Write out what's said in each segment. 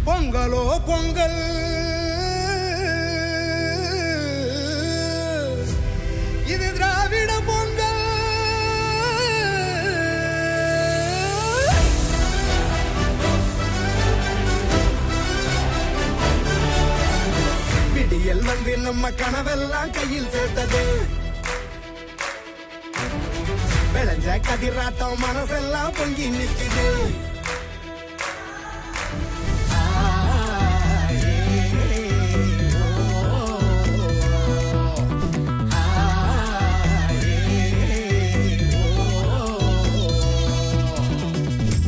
பொங்கலோ பொங்கல் இது திராவிட பொங்கல். விடியல் வந்து நம்ம கனவெல்லாம் கையில் சேர்த்தது. விளைஞ்ச கதிராட்டம் மனசெல்லாம் பொங்கி நிற்குது.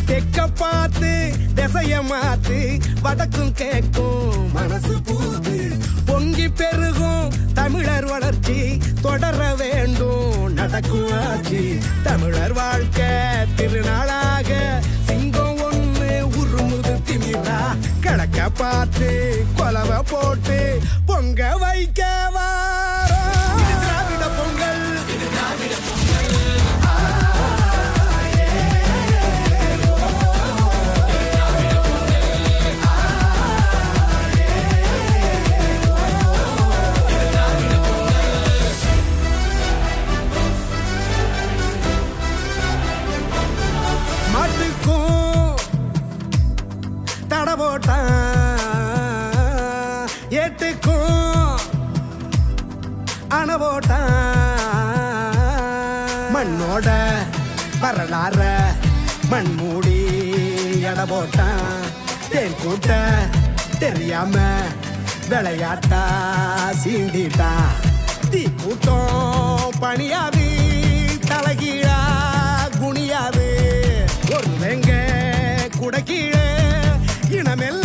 தெக்க பார்த்து திசைய மாத்து வடக்கும் கேட்கும் மனசு பூது. பொங்கி பெருகும் தமிழர் வளர்ச்சி தொடர வேண்டும் நடக்கும் ஆட்சி. தமிழர் வாழ்க்கை திருநாளாக சிங்கம் ஒண்ணு உருமுது திமிரா. கிழக்க பார்த்து கொலவை போட்டு பொங்க வைக்க திராவிட பொங்கல். ஏட்டுக்கும் அணவோட்டான் மண்ணோட வரலாற மண்மூடி எட போட்டான். தேன் கூட்ட தெரியாம விளையாட்டா சீண்டிட்டா. தீ கூட்டம் பணியாது தலைகீழா குனியாது. ஒரு வெங்க குடக்கீழே இனமெல்லாம்